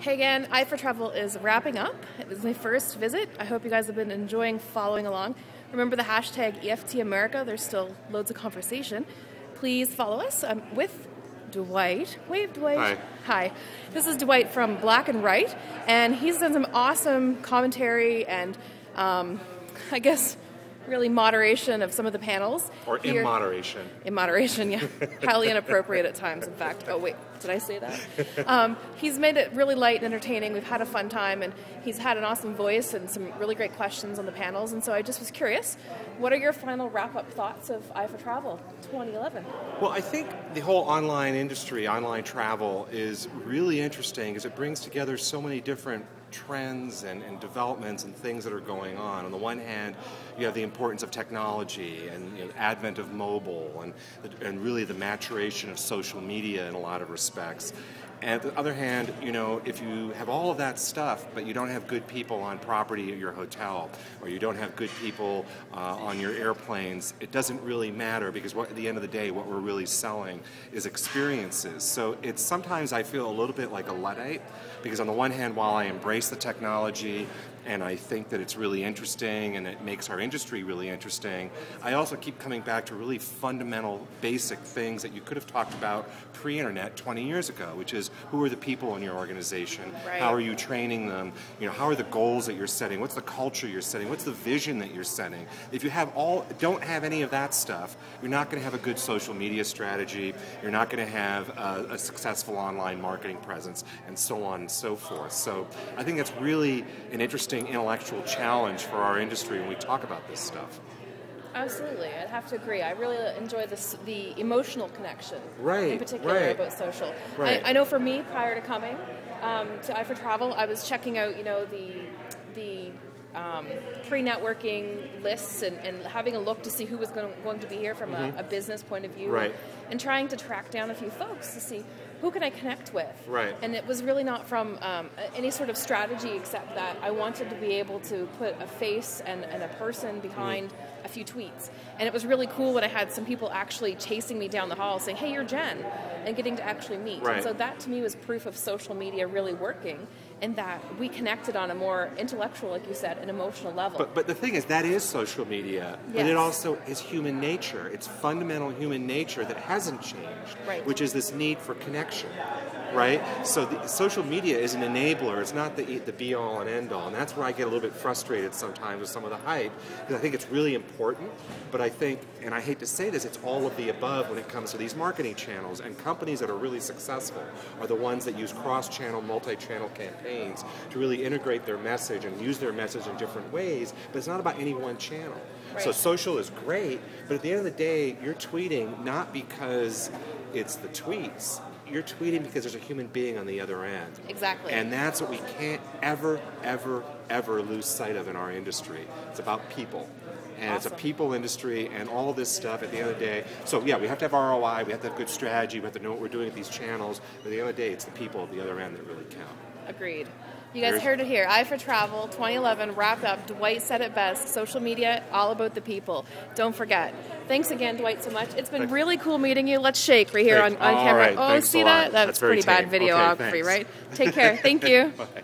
Hey again, EyeforTravel is wrapping up. It was my first visit. I hope you guys have been enjoying following along. Remember the hashtag EFTAmerica, there's still loads of conversation. Please follow us. I'm with Dwight. Wave, Dwight. Hi. Hi. This is Dwight from Black and Wright, and he's done some awesome commentary and I guess really moderation of some of the panels. Or here. in moderation. In moderation, yeah. Highly inappropriate at times, in fact. Oh, wait, did I say that? He's made it really light and entertaining. We've had a fun time, and he's had an awesome voice and some really great questions on the panels. And so I just was curious, what are your final wrap-up thoughts of EyeforTravel 2011? Well, I think the whole online industry, online travel, is really interesting because it brings together so many different trends and developments and things that are going on. On the one hand, you have the importance of technology and the advent of mobile and really the maturation of social media in a lot of respects. And on the other hand, if you have all of that stuff, but you don't have good people on property at your hotel, or you don't have good people on your airplanes, it doesn't really matter because at the end of the day, what we're really selling is experiences. So it's sometimes I feel a little bit like a Luddite, because on the one hand, while I embrace the technology and I think that it's really interesting and it makes our industry really interesting, I also keep coming back to really fundamental, basic things that you could have talked about pre-internet 20 years ago, which is who are the people in your organization? Right. How are you training them? How are the goals that you're setting? What's the culture you're setting? What's the vision that you're setting? If you don't have any of that stuff, you're not going to have a good social media strategy, you're not going to have a successful online marketing presence, and so on and so forth. So I think that's really an interesting intellectual challenge for our industry when we talk about this stuff. Absolutely, I'd have to agree. I really enjoy the emotional connection, right, in particular about social. Right. I know for me, prior to coming to EyeforTravel, I was checking out, the pre-networking lists and having a look to see who was going to be here from a business point of view, right, and trying to track down a few folks to see who can I connect with. Right. And it was really not from any sort of strategy, except that I wanted to be able to put a face and a person behind a few tweets. And it was really cool when I had some people actually chasing me down the hall saying, hey, you're Jen, and getting to actually meet. Right. And so that to me was proof of social media really working, and that we connected on a more intellectual, like you said, an emotional level. But the thing is, that is social media, yes. But it also is human nature. It's fundamental human nature that hasn't changed, right, which is this need for connection, right? So social media is an enabler. It's not the be-all and end-all, and that's where I get a little bit frustrated sometimes with some of the hype, because I think it's really important, but I think, and I hate to say this, it's all of the above when it comes to these marketing channels, and companies that are really successful are the ones that use cross-channel, multi-channel campaigns to really integrate their message and use their message in different ways, but it's not about any one channel. Right. So social is great, but at the end of the day, you're tweeting not because it's the tweets. You're tweeting because there's a human being on the other end. Exactly. And that's what we can't ever, ever, ever lose sight of in our industry. It's about people. And awesome. It's a people industry and all this stuff at the end of the day. So yeah, we have to have ROI, we have to have good strategy, we have to know what we're doing at these channels, but at the end of the day, it's the people at the other end that really count. Agreed. You guys heard it here. EyeforTravel 2011 wrapped up. Dwight said it best. Social media, all about the people. Don't forget. Thanks again, Dwight, so much. It's been really cool meeting you. Let's shake right here on camera. Right. Oh, Thanks see a that? lot. That's very pretty bad tame. videography, Okay, right? Take care. Thank you. Bye.